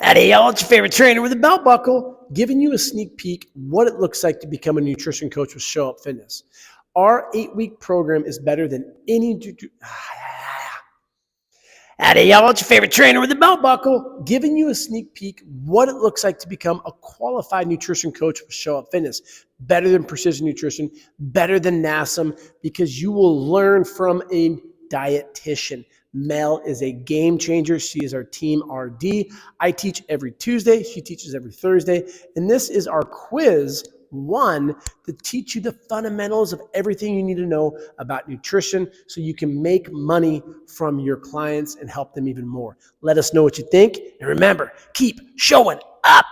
Howdy, y'all. It's your favorite trainer with a belt buckle, giving you a sneak peek what it looks like to become a nutrition coach with Show Up Fitness. Our 8-week program is better than any. Howdy, y'all. It's your favorite trainer with a belt buckle, giving you a sneak peek what it looks like to become a qualified nutrition coach with Show Up Fitness. Better than Precision Nutrition, better than NASM, because you will learn from a dietitian. Mel is a game changer. She is our team RD. I teach every Tuesday. She teaches every Thursday. And this is our quiz one to teach you the fundamentals of everything you need to know about nutrition so you can make money from your clients and help them even more. Let us know what you think. And remember, keep showing up.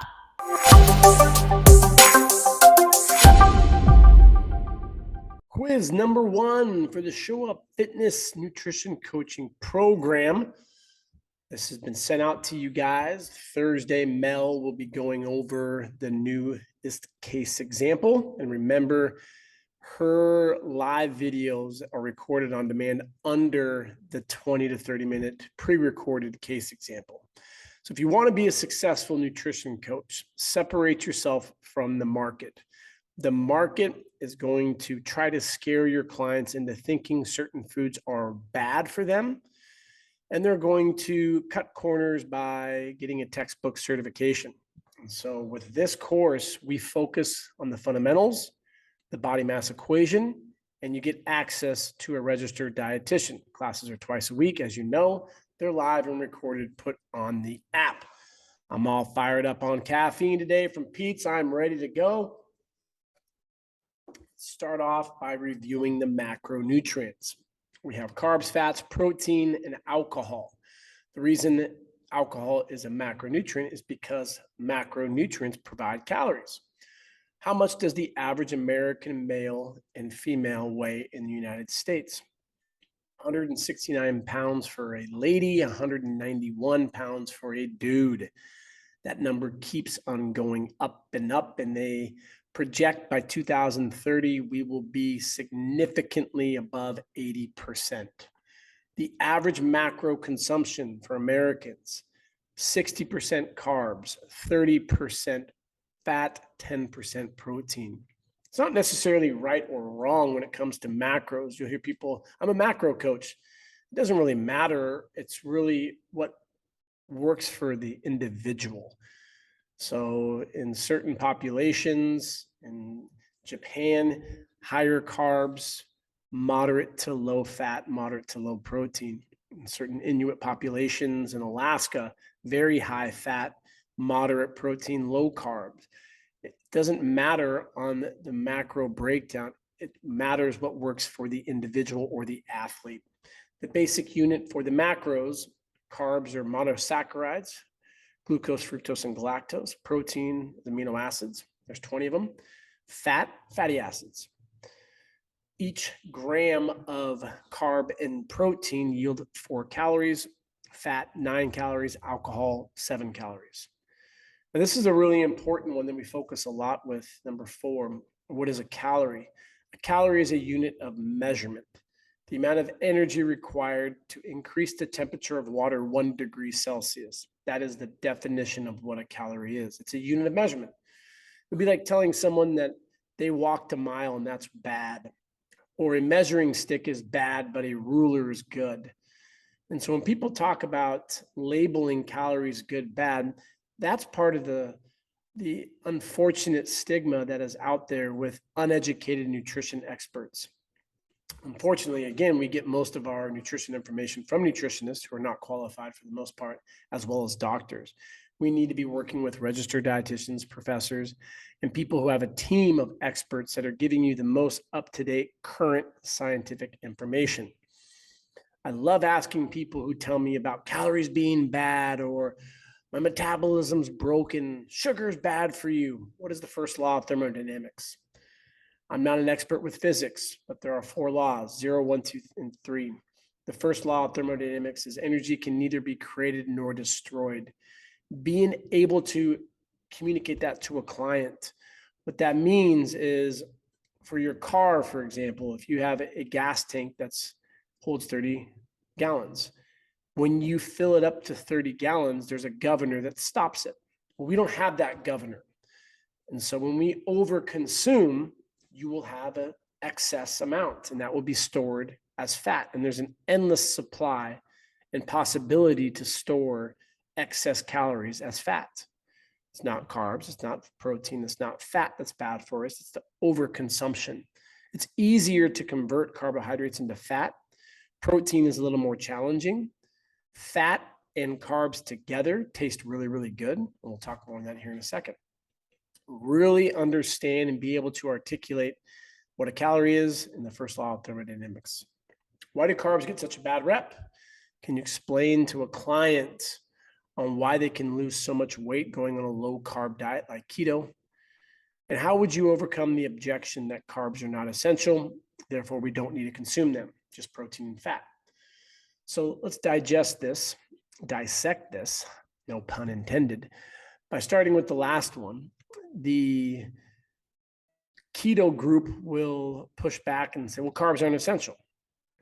Quiz number one for the Show Up Fitness Nutrition Coaching Program. This has been sent out to you guys. Thursday, Mel will be going over the newest case example. And remember, her live videos are recorded on demand under the 20 to 30 minute pre-recorded case example. So if you want to be a successful nutrition coach, separate yourself from the market. The market is going to try to scare your clients into thinking certain foods are bad for them. And they're going to cut corners by getting a textbook certification. And so with this course, we focus on the fundamentals, the body mass equation, and you get access to a registered dietitian. Classes are twice a week. As you know, they're live and recorded, put on the app. I'm all fired up on caffeine today from Pete's. I'm ready to go. Start off by reviewing the macronutrients. We have carbs, fats, protein, and alcohol. The reason alcohol is a macronutrient is because macronutrients provide calories. How much does the average American male and female weigh in the United States? 169 pounds for a lady, 191 pounds for a dude. That number keeps on going up, and they project by 2030, we will be significantly above 80%. The average macro consumption for Americans, 60% carbs, 30% fat, 10% protein. It's not necessarily right or wrong when it comes to macros. You'll hear people, I'm a macro coach. It doesn't really matter. It's really what works for the individual. So in certain populations, in Japan, higher carbs, moderate to low fat, moderate to low protein. In certain Inuit populations in Alaska, very high fat, moderate protein, low carbs. It doesn't matter on the macro breakdown. It matters what works for the individual or the athlete. The basic unit for the macros, carbs are monosaccharides, glucose, fructose, and galactose. Protein, amino acids. There's 20 of them. Fat, fatty acids. Each gram of carb and protein yield 4 calories. Fat, 9 calories. Alcohol, 7 calories. Now, this is a really important one that we focus a lot with. Number 4, what is a calorie? A calorie is a unit of measurement. The amount of energy required to increase the temperature of water 1 degree Celsius. That is the definition of what a calorie is. It's a unit of measurement. It would be like telling someone that they walked a mile and that's bad, or a measuring stick is bad, but a ruler is good. And so when people talk about labeling calories good, bad, that's part of the unfortunate stigma that is out there with uneducated nutrition experts. Unfortunately, again, we get most of our nutrition information from nutritionists who are not qualified for the most part, as well as doctors. We need to be working with registered dietitians, professors, and people who have a team of experts that are giving you the most up-to-date current scientific information. I love asking people who tell me about calories being bad or my metabolism's broken, sugar's bad for you. What is the first law of thermodynamics? I'm not an expert with physics, but there are 4 laws, 0, 1, 2, and 3. The first law of thermodynamics is energy can neither be created nor destroyed. Being able to communicate that to a client, what that means is for your car, for example, if you have a gas tank that holds 30 gallons, When you fill it up to 30 gallons, there's a governor that stops it. Well, we don't have that governor. And so when we overconsume, you will have an excess amount, and that will be stored as fat. And there's an endless supply and possibility to store excess calories as fat. It's not carbs, it's not protein, it's not fat that's bad for us, it's the overconsumption. It's easier to convert carbohydrates into fat. Protein is a little more challenging. Fat and carbs together taste really, really good. And we'll talk more on that here in a second. Really understand and be able to articulate what a calorie is in the first law of thermodynamics. Why do carbs get such a bad rep? Can you explain to a client on why they can lose so much weight going on a low carb diet like keto? And how would you overcome the objection that carbs are not essential, therefore we don't need to consume them, just protein and fat? So let's dissect this, no pun intended, by starting with the last one. The keto group will push back and say, well, carbs aren't essential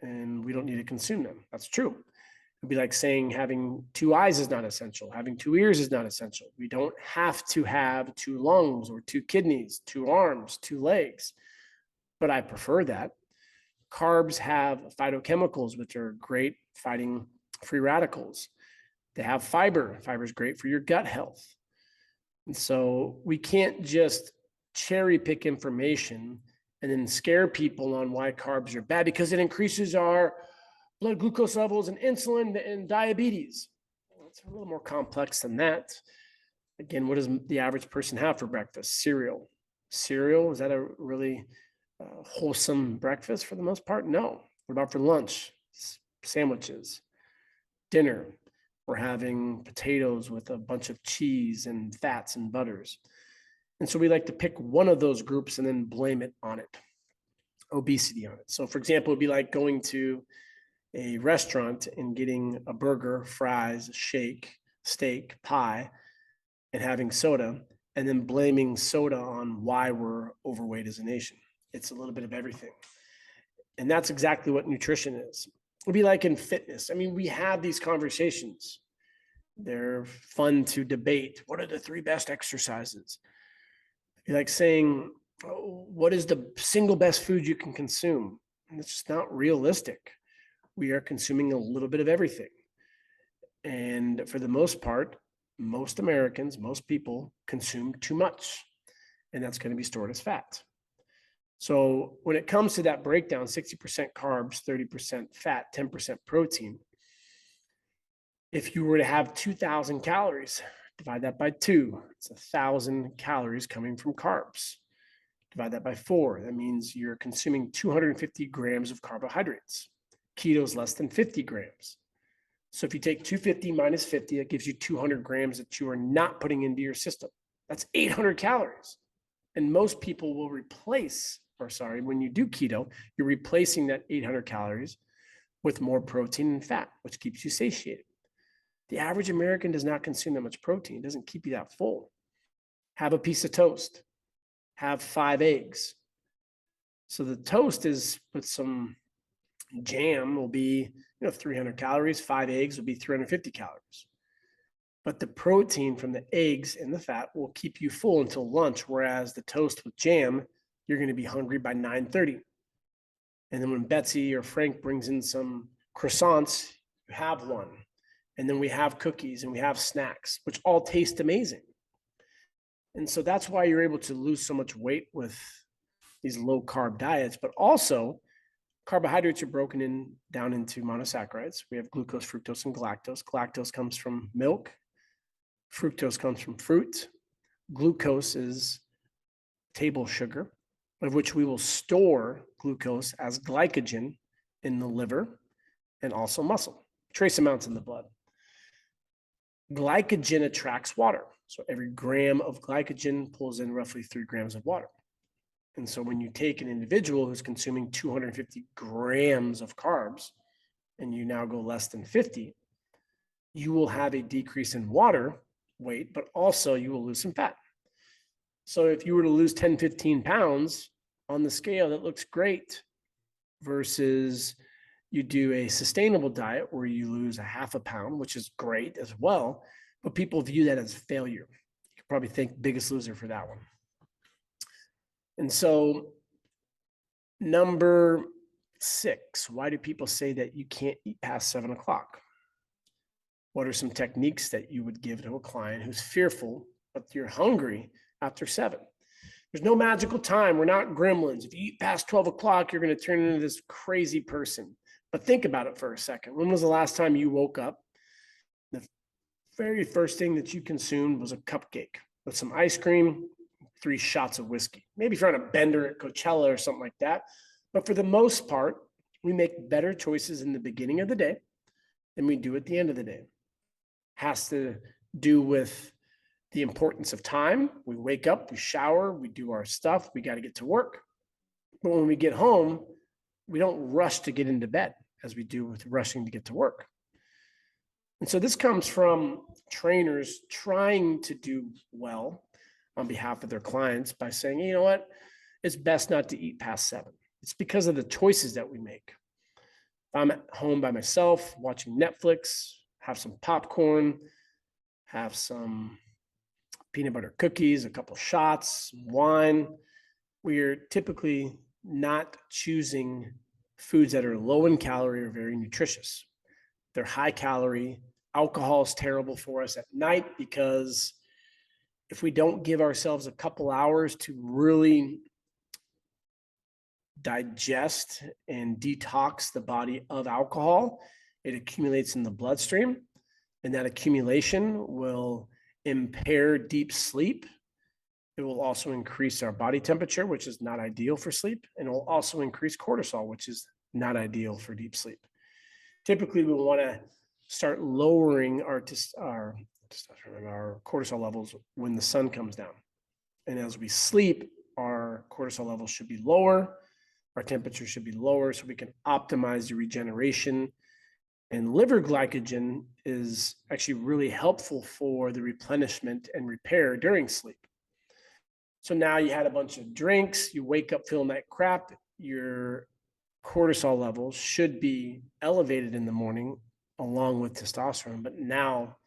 and we don't need to consume them. That's true. It'd be like saying having 2 eyes is not essential. Having 2 ears is not essential. We don't have to have 2 lungs or 2 kidneys, 2 arms, 2 legs, but I prefer that. Carbs have phytochemicals, which are great fighting free radicals. They have fiber. Fiber is great for your gut health. And so we can't just cherry pick information and then scare people on why carbs are bad because it increases our blood glucose levels and insulin and diabetes. It's a little more complex than that. Again, what does the average person have for breakfast? Cereal. Cereal, is that a really wholesome breakfast for the most part? No. What about for lunch? Sandwiches. Dinner, we're having potatoes with a bunch of cheese and fats and butters. And so we like to pick one of those groups and then blame it on it, obesity on it. So for example, it'd be like going to a restaurant and getting a burger, fries, shake, steak, pie, and having soda, and then blaming soda on why we're overweight as a nation. It's a little bit of everything. And that's exactly what nutrition is. It'd be like in fitness. I mean, we have these conversations. They're fun to debate. What are the 3 best exercises? It'd be like saying, oh, what is the single best food you can consume? And it's just not realistic. We are consuming a little bit of everything. And for the most part, most Americans, most people consume too much. And that's going to be stored as fat. So when it comes to that breakdown, 60% carbs, 30% fat, 10% protein, if you were to have 2,000 calories, divide that by 2, it's 1,000 calories coming from carbs. Divide that by 4, that means you're consuming 250 grams of carbohydrates. Keto is less than 50 grams. So if you take 250 minus 50, that gives you 200 grams that you are not putting into your system. That's 800 calories. And most people will when you do keto, you're replacing that 800 calories with more protein and fat, which keeps you satiated. The average American does not consume that much protein. It doesn't keep you that full. Have a piece of toast. Have 5 eggs. So the toast is with some jam will be 300 calories. 5 eggs will be 350 calories. But the protein from the eggs and the fat will keep you full until lunch, whereas the toast with jam, you're going to be hungry by 9:30. And then when Betsy or Frank brings in some croissants, you have one. And then we have cookies and we have snacks, which all taste amazing. And so that's why you're able to lose so much weight with these low carb diets. But also, carbohydrates are broken down into monosaccharides. We have glucose, fructose, and galactose. Galactose comes from milk. Fructose comes from fruit. Glucose is table sugar, of which we will store glucose as glycogen in the liver and also muscle, trace amounts in the blood. Glycogen attracts water. So every gram of glycogen pulls in roughly 3 grams of water. And so when you take an individual who's consuming 250 grams of carbs and you now go less than 50, you will have a decrease in water weight, but also you will lose some fat. So if you were to lose 10, 15 pounds on the scale, that looks great versus you do a sustainable diet where you lose a half a pound, which is great as well, but people view that as failure. You could probably think Biggest Loser for that one. And so number 6, why do people say that you can't eat past 7 o'clock? What are some techniques that you would give to a client who's fearful, but you're hungry after 7? There's no magical time. We're not gremlins. If you eat past 12 o'clock, you're going to turn into this crazy person. But think about it for a second. When was the last time you woke up? The very first thing that you consumed was a cupcake with some ice cream, 3 shots of whiskey. Maybe if you're on a bender at Coachella or something like that. But for the most part, we make better choices in the beginning of the day than we do at the end of the day. Has to do with the importance of time. We wake up, we shower, we do our stuff, we got to get to work. But when we get home, we don't rush to get into bed as we do with rushing to get to work. And so this comes from trainers trying to do well on behalf of their clients by saying, you know what, it's best not to eat past 7. It's because of the choices that we make. If I'm at home by myself watching Netflix, have some popcorn, have some peanut butter cookies, a couple shots, wine. We're typically not choosing foods that are low in calorie or very nutritious. They're high calorie. Alcohol is terrible for us at night because if we don't give ourselves a couple hours to really digest and detox the body of alcohol, it accumulates in the bloodstream, and that accumulation will impair deep sleep. It will also increase our body temperature, which is not ideal for sleep, and it will also increase cortisol, which is not ideal for deep sleep. Typically, we want to start lowering our cortisol levels when the sun comes down. And as we sleep, our cortisol levels should be lower, our temperature should be lower, so we can optimize the regeneration. And liver glycogen is actually really helpful for the replenishment and repair during sleep. So now you had a bunch of drinks, you wake up feeling like crap, your cortisol levels should be elevated in the morning along with testosterone, but now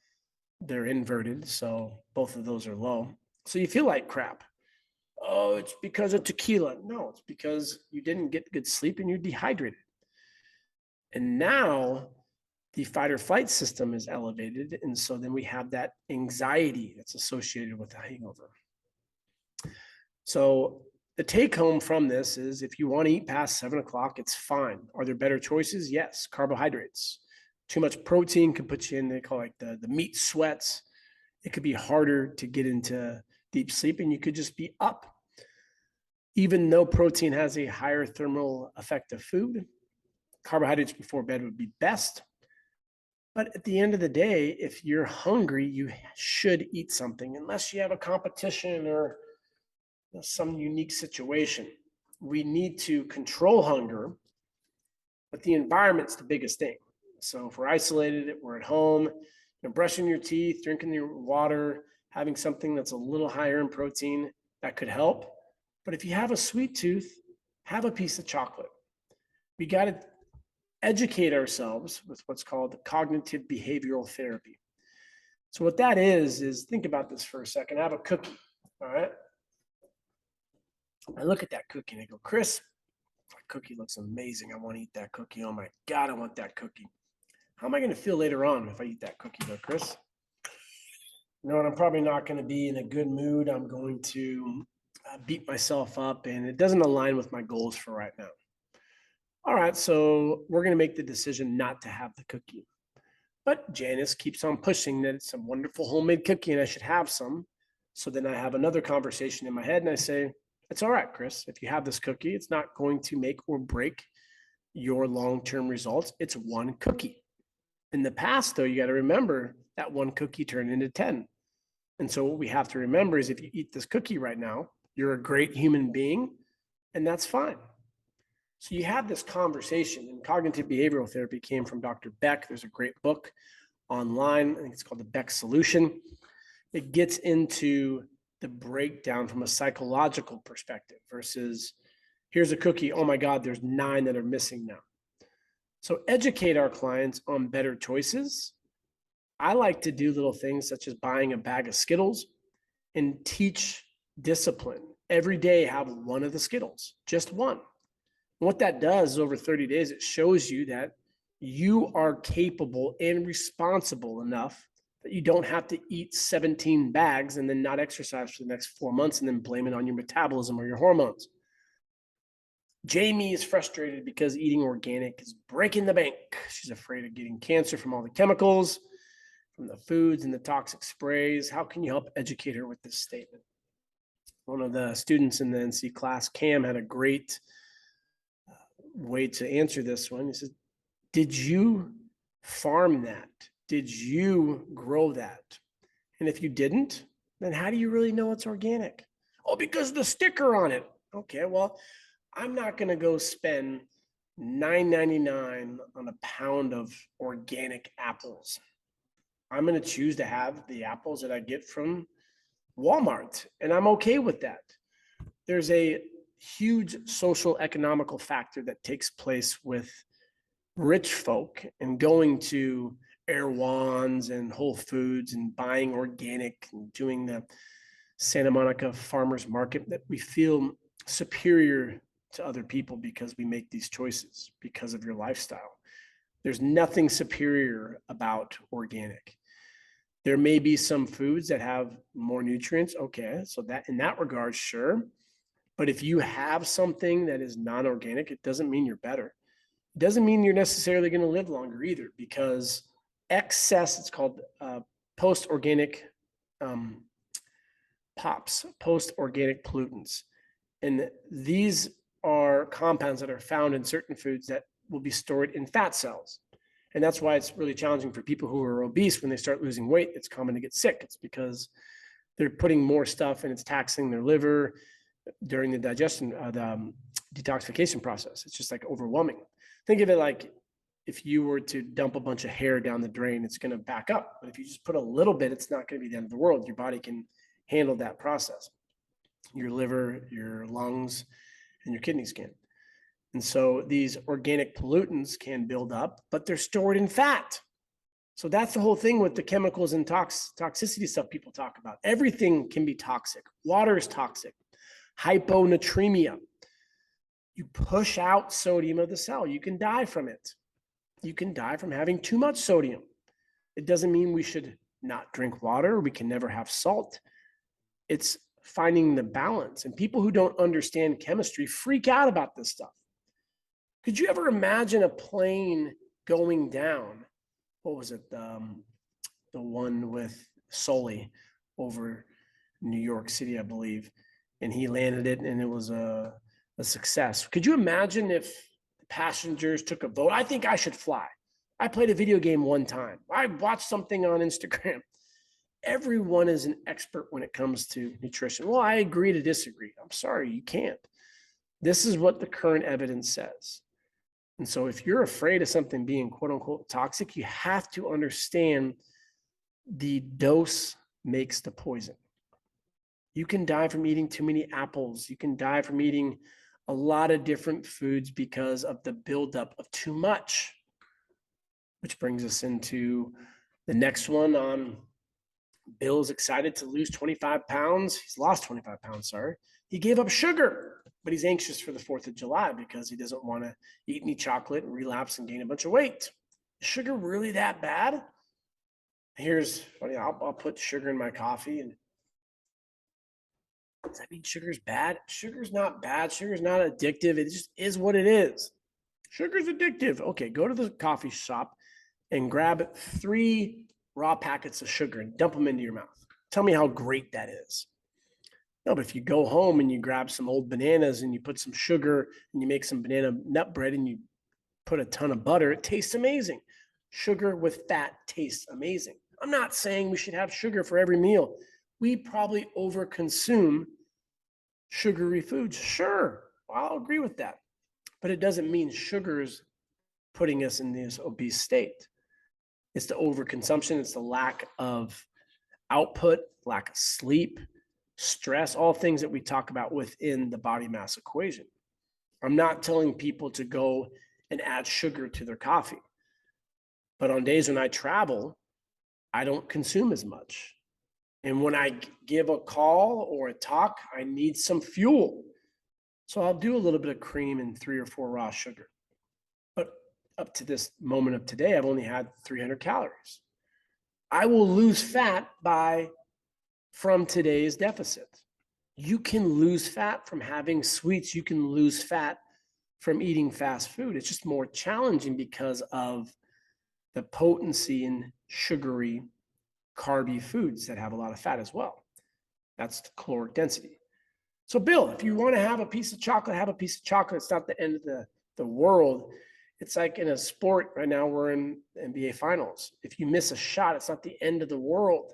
they're inverted, so both of those are low. So you feel like crap. Oh, it's because of tequila. No, it's because you didn't get good sleep and you're dehydrated. And now the fight or flight system is elevated. And so then we have that anxiety that's associated with the hangover. So the take home from this is if you want to eat past 7 o'clock, it's fine. Are there better choices? Yes. Carbohydrates. Too much protein can put you in, they call it like the meat sweats. It could be harder to get into deep sleep and you could just be up. Even though protein has a higher thermal effect of food, carbohydrates before bed would be best. But at the end of the day, if you're hungry, you should eat something unless you have a competition or some unique situation. We need to control hunger, but the environment's the biggest thing. So if we're isolated, we're at home, you're brushing your teeth, drinking your water, having something that's a little higher in protein, that could help. But if you have a sweet tooth, have a piece of chocolate. We got to educate ourselves with what's called cognitive behavioral therapy. So what that is think about this for a second. I have a cookie, all right? I look at that cookie and I go, Chris, that cookie looks amazing. I want to eat that cookie. Oh my God, I want that cookie. How am I going to feel later on if I eat that cookie though, Chris? You know what? I'm probably not going to be in a good mood. I'm going to beat myself up and it doesn't align with my goals for right now. All right, so we're going to make the decision not to have the cookie. But Janice keeps on pushing that it's a wonderful homemade cookie and I should have some. So then I have another conversation in my head and I say, it's all right, Chris, if you have this cookie, it's not going to make or break your long-term results. It's one cookie. In the past, though, you got to remember that one cookie turned into 10. And so what we have to remember is if you eat this cookie right now, you're a great human being, and that's fine. So you have this conversation, and cognitive behavioral therapy came from Dr. Beck. There's a great book online. I think it's called The Beck Solution. It gets into the breakdown from a psychological perspective versus here's a cookie. Oh my God, there's 9 that are missing now. So educate our clients on better choices. I like to do little things such as buying a bag of Skittles and teach discipline. Every day, have one of the Skittles, just one. And what that does is over 30 days, it shows you that you are capable and responsible enough that you don't have to eat 17 bags and then not exercise for the next 4 months and then blame it on your metabolism or your hormones. Jamie is frustrated because eating organic is breaking the bank. She's afraid of getting cancer from all the chemicals, from the foods and the toxic sprays. How can you help educate her with this statement? One of the students in the NC class, Cam, had a great way to answer this one. He said, did you farm that? Did you grow that? And if you didn't, then how do you really know it's organic? Oh, because the sticker on it. Okay, well, I'm not going to go spend $9.99 on a pound of organic apples. I'm going to choose to have the apples that I get from Walmart, and I'm okay with that. There's a huge social economical factor that takes place with rich folk and going to Erewhon's and Whole Foods and buying organic and doing the Santa Monica farmers market, that we feel superior to other people because we make these choices because of your lifestyle. There's nothing superior about organic. There may be some foods that have more nutrients. Okay, so that in that regard, sure. But if you have something that is non-organic, it doesn't mean you're better. It doesn't mean you're necessarily going to live longer either, because excess, it's called post-organic POPs, post-organic pollutants. And these are compounds that are found in certain foods that will be stored in fat cells. And that's why it's really challenging for people who are obese. When they start losing weight, it's common to get sick. It's because they're putting more stuff and it's taxing their liver during the digestion, the detoxification process. It's just like overwhelming. Think of it like if you were to dump a bunch of hair down the drain, it's going to back up. But if you just put a little bit, it's not going to be the end of the world. Your body can handle that process. Your liver, your lungs, and your kidneys can. And so these organic pollutants can build up, but they're stored in fat. So that's the whole thing with the chemicals and toxicity stuff people talk about. Everything can be toxic. Water is toxic. Hyponatremia. You push out sodium of the cell. You can die from it. You can die from having too much sodium. It doesn't mean we should not drink water. We can never have salt. It's finding the balance. And people who don't understand chemistry freak out about this stuff. Could you ever imagine a plane going down? What was it? The one with Sully over New York City, I believe. And he landed it and it was a success. Could you imagine if the passengers took a vote? I think I should fly. I played a video game one time. I watched something on Instagram. Everyone is an expert when it comes to nutrition. Well, I agree to disagree. I'm sorry, you can't. This is what the current evidence says. And so if you're afraid of something being quote unquote toxic, you have to understand the dose makes the poison. You can die from eating too many apples. You can die from eating a lot of different foods because of the buildup of too much. Which brings us into the next one on Bill's excited to lose 25 pounds. He's lost 25 pounds, sorry. He gave up sugar, but he's anxious for the 4th of July because he doesn't want to eat any chocolate and relapse and gain a bunch of weight. Is sugar really that bad? Here's funny, I'll put sugar in my coffee. And does that mean sugar's bad? Sugar's not bad. Sugar's not addictive. It just is what it is. Sugar's addictive. Okay, go to the coffee shop and grab 3 raw packets of sugar and dump them into your mouth. Tell me how great that is. No, but if you go home and you grab some old bananas and you put some sugar and you make some banana nut bread and you put a ton of butter, it tastes amazing. Sugar with fat tastes amazing. I'm not saying we should have sugar for every meal. We probably overconsume sugary foods. Sure, I'll agree with that. But it doesn't mean sugar is putting us in this obese state. It's the overconsumption. It's the lack of output, lack of sleep, stress, all things that we talk about within the body mass equation. I'm not telling people to go and add sugar to their coffee. But on days when I travel, I don't consume as much. And when I give a call or a talk, I need some fuel. So I'll do a little bit of cream and 3 or 4 raw sugar. But up to this moment of today, I've only had 300 calories. I will lose fat from today's deficit. You can lose fat from having sweets. You can lose fat from eating fast food. It's just more challenging because of the potency in sugary, carby foods that have a lot of fat as well. That's the caloric density. So Bill, if you want to have a piece of chocolate, have a piece of chocolate. It's not the end of the world. It's like in a sport right now, we're in NBA finals. If you miss a shot, it's not the end of the world.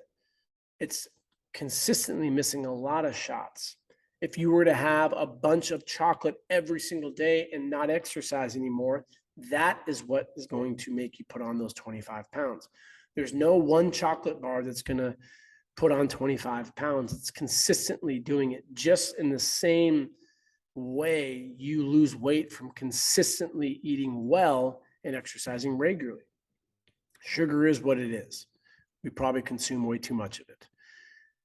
It's consistently missing a lot of shots. If you were to have a bunch of chocolate every single day and not exercise anymore, that is what is going to make you put on those 25 pounds. There's no one chocolate bar that's going to put on 25 pounds. It's consistently doing it. Just in the same way you lose weight from consistently eating well and exercising regularly. Sugar is what it is. We probably consume way too much of it.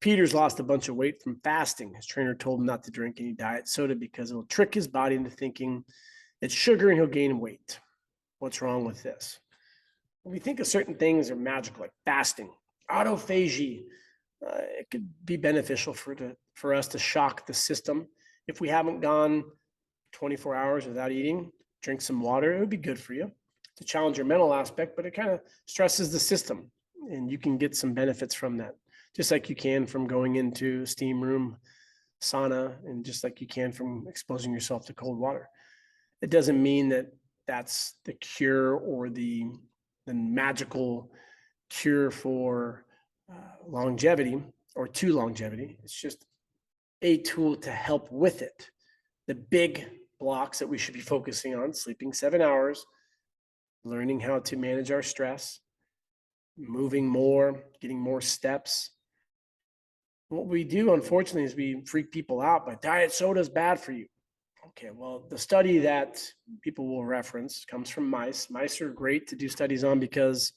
Peter's lost a bunch of weight from fasting. His trainer told him not to drink any diet soda because it'll trick his body into thinking it's sugar and he'll gain weight. What's wrong with this? When we think of certain things are magical, like fasting, autophagy, it could be beneficial for us to shock the system. If we haven't gone 24 hours without eating, drink some water, it would be good for you to challenge your mental aspect, but it kind of stresses the system and you can get some benefits from that. Just like you can from going into steam room, sauna, and just like you can from exposing yourself to cold water. It doesn't mean that that's the cure or the magical cure for longevity or to longevity. It's just a tool to help with it. The big blocks that we should be focusing on: sleeping 7 hours, learning how to manage our stress, moving more, getting more steps. What we do, unfortunately, is we freak people out, but diet soda is bad for you. Okay, well, the study that people will reference comes from mice. Mice are great to do studies on because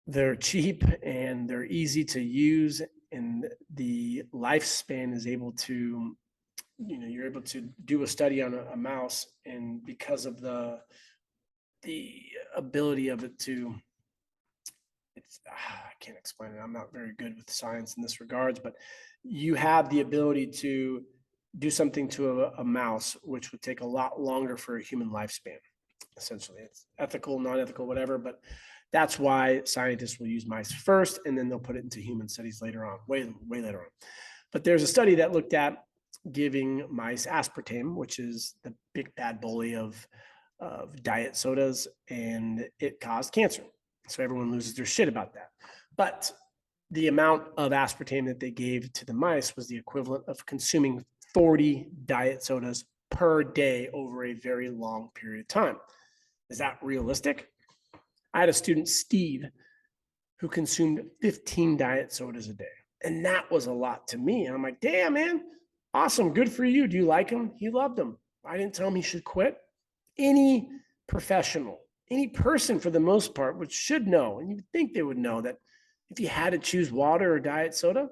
they're cheap and they're easy to use, and the lifespan is able to, you're able to do a study on a mouse, and because of the ability of it to, I can't explain it. I'm not very good with science in this regards, but you have the ability to do something to a mouse, which would take a lot longer for a human lifespan. Essentially, it's ethical, non-ethical, whatever, but that's why scientists will use mice first, and then they'll put it into human studies later on, way later on. But there's a study that looked at giving mice aspartame, which is the big bad bully of diet sodas, and it caused cancer. So everyone loses their shit about that. But the amount of aspartame that they gave to the mice was the equivalent of consuming 40 diet sodas per day over a very long period of time. Is that realistic? I had a student, Steve, who consumed 15 diet sodas a day. And that was a lot to me. And I'm like, damn, man, awesome. Good for you. Do you like them? He loved them. I didn't tell him he should quit. Any professional, any person for the most part, which should know, and you would think they would know, that if you had to choose water or diet soda,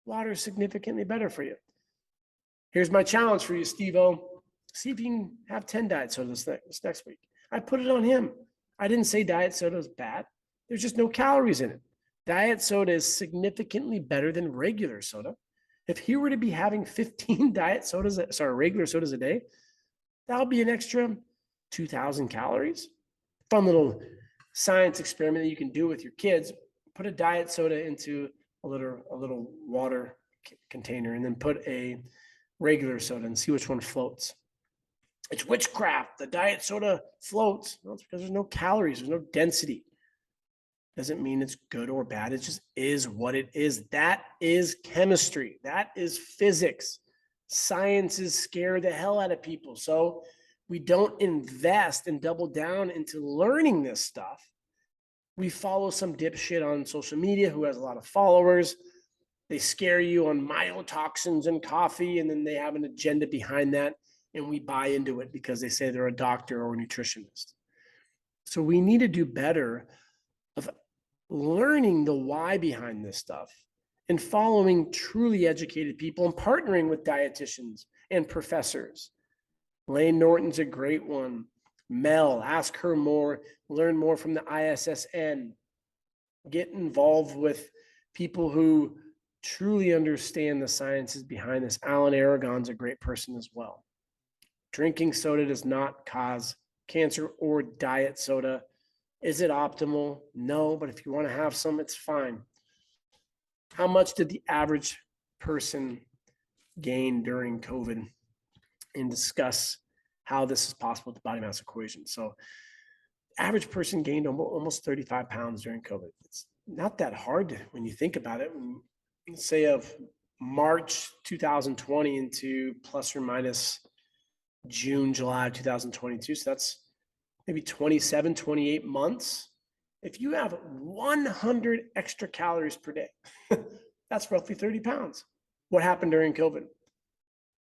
water is significantly better for you. Here's my challenge for you, Steve-O. See if you can have 10 diet sodas this next week. I put it on him. I didn't say diet soda is bad. There's just no calories in it. Diet soda is significantly better than regular soda. If he were to be having 15 regular sodas a day, that'll be an extra 2,000 calories. Fun little science experiment that you can do with your kids. Put a diet soda into a little water container and then put a regular soda and see which one floats. It's witchcraft. The diet soda floats. Well, it's because there's no calories. There's no density. Doesn't mean it's good or bad. It just is what it is. That is chemistry. That is physics. Sciences scare the hell out of people. So we don't invest and double down into learning this stuff. We follow some dipshit on social media who has a lot of followers. They scare you on mycotoxins in coffee, and then they have an agenda behind that. and we buy into it because they say they're a doctor or a nutritionist. So we need to do better of learning the why behind this stuff and following truly educated people and partnering with dietitians and professors. Lane Norton's a great one. Mel, ask her more, learn more from the ISSN. Get involved with people who truly understand the sciences behind this. Alan Aragon's a great person as well. Drinking soda does not cause cancer or diet soda. Is it optimal? No, but if you want to have some, it's fine. How much did the average person gain during COVID? And discuss how this is possible with the body mass equation. So average person gained almost 35 pounds during COVID. It's not that hard when you think about it. Say of March 2020 into plus or minus June, July 2022. So that's maybe 27, 28 months. If you have 100 extra calories per day, that's roughly 30 pounds. What happened during COVID?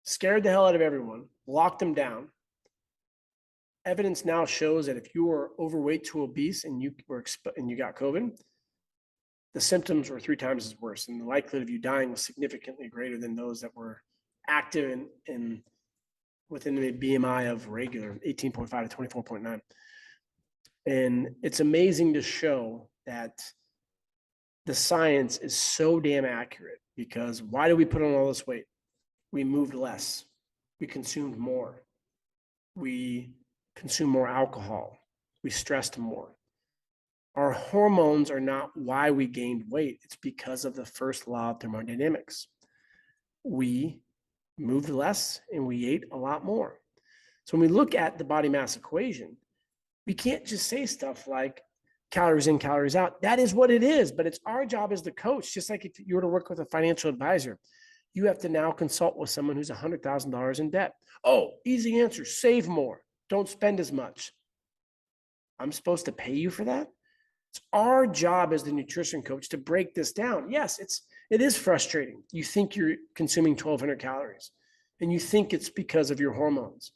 Scared the hell out of everyone, locked them down. Evidence now shows that if you were overweight to obese and you got COVID, the symptoms were 3 times as worse, and the likelihood of you dying was significantly greater than those that were active and within the BMI of regular, 18.5 to 24.9. And it's amazing to show that the science is so damn accurate, because why do we put on all this weight? We moved less. We consumed more. We consumed more alcohol. We stressed more. Our hormones are not why we gained weight. It's because of the first law of thermodynamics. We moved less and we ate a lot more. So when we look at the body mass equation, we can't just say stuff like calories in, calories out. That is what it is, but it's our job as the coach, just like if you were to work with a financial advisor. You have to now consult with someone who's $100,000 in debt. Oh, easy answer, save more. Don't spend as much. I'm supposed to pay you for that? It's our job as the nutrition coach to break this down. Yes, it is frustrating. You think you're consuming 1,200 calories, and you think it's because of your hormones,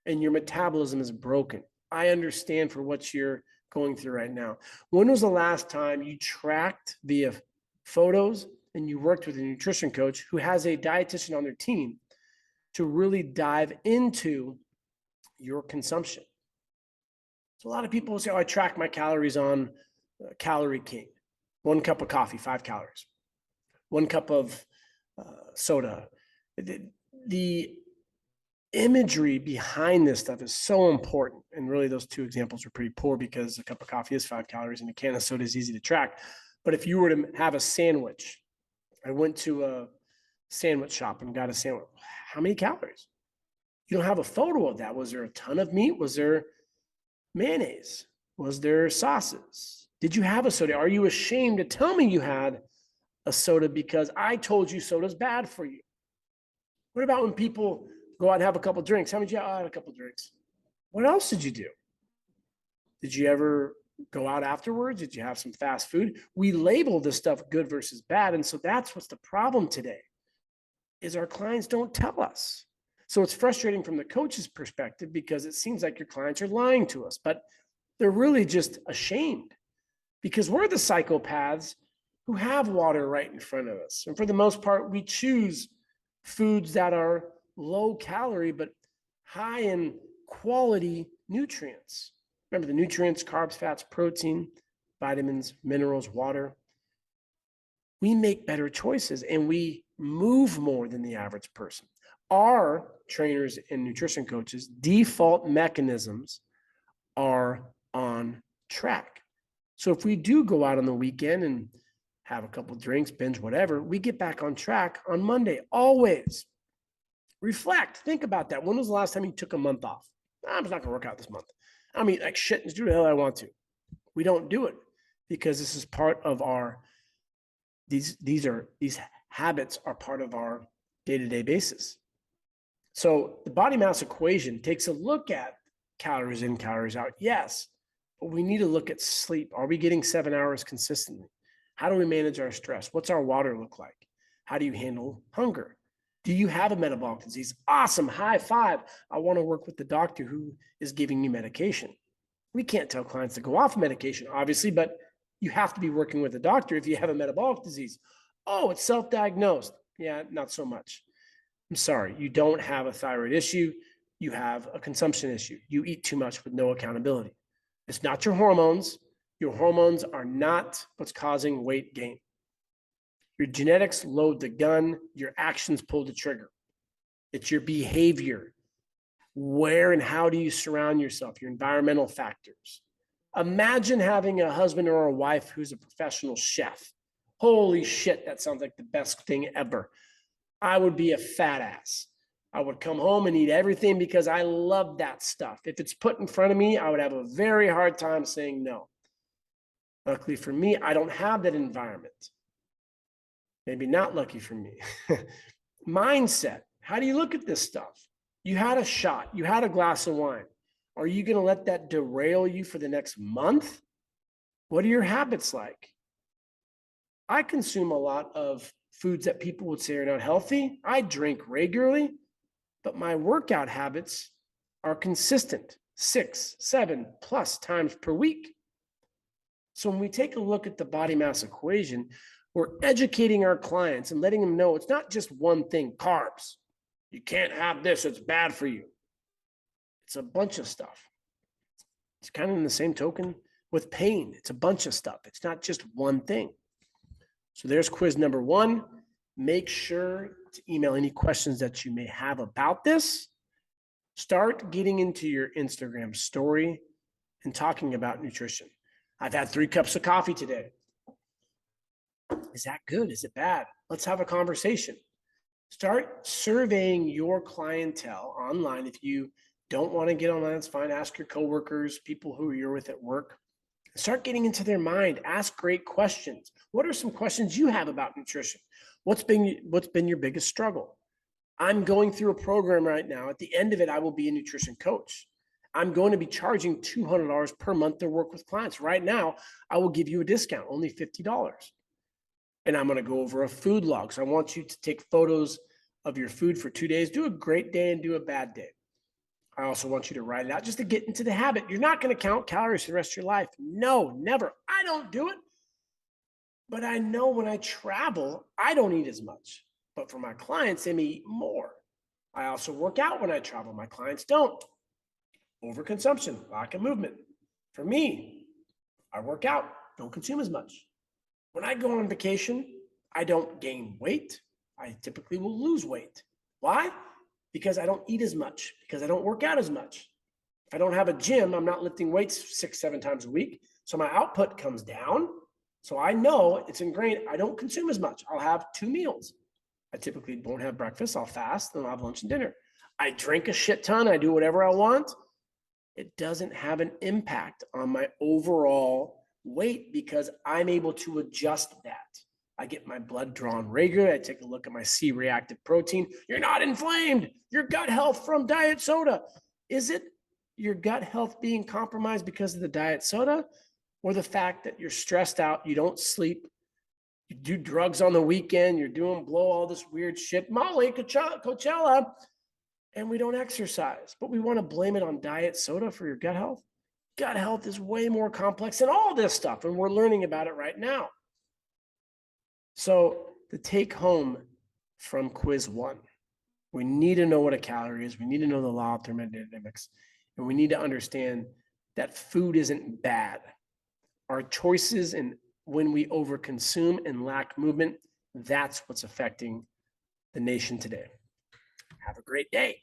and your metabolism is broken. I understand for what you're going through right now. When was the last time you tracked via photos and you worked with a nutrition coach who has a dietitian on their team to really dive into your consumption? So a lot of people will say, oh, I track my calories on Calorie King. 1 cup of coffee, 5 calories. 1 cup of soda. The imagery behind this stuff is so important. And really those 2 examples are pretty poor, because a cup of coffee is 5 calories and a can of soda is easy to track. But if you were to have a sandwich, I went to a sandwich shop and got a sandwich. How many calories? You don't have a photo of that. Was there a ton of meat? Was there mayonnaise? Was there sauces? Did you have a soda? Are you ashamed to tell me you had a soda because I told you soda's bad for you? What about when people go out and have a couple drinks? How many did you have? I had a couple drinks. What else did you do? Did you ever go out afterwards? Did you have some fast food? We label this stuff good versus bad. And so that's what's the problem today, is our clients don't tell us. So it's frustrating from the coach's perspective, because it seems like your clients are lying to us, but they're really just ashamed, because we're the psychopaths who have water right in front of us. And for the most part, we choose foods that are low calorie, but high in quality nutrients. Remember the nutrients: carbs, fats, protein, vitamins, minerals, water. We make better choices and we move more than the average person. Our trainers and nutrition coaches' default mechanisms are on track. So if we do go out on the weekend and have a couple of drinks, binge, whatever, we get back on track on Monday. Always reflect. Think about that. When was the last time you took a month off? I'm just not going to work out this month. I mean, like shit, just do the hell I want to. We don't do it because this is part of our, these habits are part of our day-to-day basis. So the body mass equation takes a look at calories in, calories out. Yes, but we need to look at sleep. Are we getting 7 hours consistently? How do we manage our stress? What's our water look like? How do you handle hunger? Do you have a metabolic disease? Awesome, high five. I want to work with the doctor who is giving you medication. We can't tell clients to go off medication, obviously, but you have to be working with a doctor if you have a metabolic disease. Oh, it's self-diagnosed. Yeah, not so much. I'm sorry, you don't have a thyroid issue. You have a consumption issue. You eat too much with no accountability. It's not your hormones. Your hormones are not what's causing weight gain. Your genetics load the gun. Your actions pull the trigger. It's your behavior. Where and how do you surround yourself? Your environmental factors. Imagine having a husband or a wife who's a professional chef. Holy shit, that sounds like the best thing ever. I would be a fat ass. I would come home and eat everything because I love that stuff. If it's put in front of me, I would have a very hard time saying no. Luckily for me, I don't have that environment. Maybe not lucky for me. Mindset. How do you look at this stuff? You had a shot. You had a glass of wine. Are you going to let that derail you for the next month? What are your habits like? I consume a lot of foods that people would say are not healthy. I drink regularly, but my workout habits are consistent 6, 7+ times per week. So when we take a look at the body mass equation, we're educating our clients and letting them know it's not just one thing, carbs. You can't have this, it's bad for you. It's a bunch of stuff. It's kind of in the same token with pain. It's a bunch of stuff. It's not just one thing. So there's quiz number 1. Make sure to email any questions that you may have about this. Start getting into your Instagram story and talking about nutrition. I've had 3 cups of coffee today. Is that good? Is it bad? Let's have a conversation. Start surveying your clientele online. If you don't want to get online, it's fine. Ask your coworkers, people who you're with at work. Start getting into their mind. Ask great questions. What are some questions you have about nutrition? What's been your biggest struggle? I'm going through a program right now. At the end of it, I will be a nutrition coach. I'm going to be charging $200 per month to work with clients. Right now, I will give you a discount, only $50. And I'm going to go over a food log. So I want you to take photos of your food for 2 days. Do a great day and do a bad day. I also want you to write it out just to get into the habit. You're not going to count calories for the rest of your life. No, never. I don't do it. But I know when I travel, I don't eat as much. But for my clients, they may eat more. I also work out when I travel. My clients don't. Overconsumption, lack of movement. For me, I work out, don't consume as much. When I go on vacation, I don't gain weight. I typically will lose weight. Why? Because I don't eat as much, because I don't work out as much. If I don't have a gym, I'm not lifting weights 6, 7 times a week. So my output comes down. So I know it's ingrained. I don't consume as much. I'll have 2 meals. I typically won't have breakfast. I'll fast, then I'll have lunch and dinner. I drink a shit ton. I do whatever I want. It doesn't have an impact on my overall weight because I'm able to adjust that. I get my blood drawn regularly. I take a look at my C-reactive protein. You're not inflamed. Your gut health from diet soda. Is it your gut health being compromised because of the diet soda or the fact that you're stressed out, you don't sleep, you do drugs on the weekend, you're doing blow all this weird shit, Molly, Coachella, and we don't exercise, but we want to blame it on diet soda for your gut health? Gut health is way more complex than all this stuff, and we're learning about it right now. So the take home from quiz 1, we need to know what a calorie is. We need to know the law of thermodynamics, and we need to understand that food isn't bad. Our choices and when we overconsume and lack movement, that's what's affecting the nation today. Have a great day.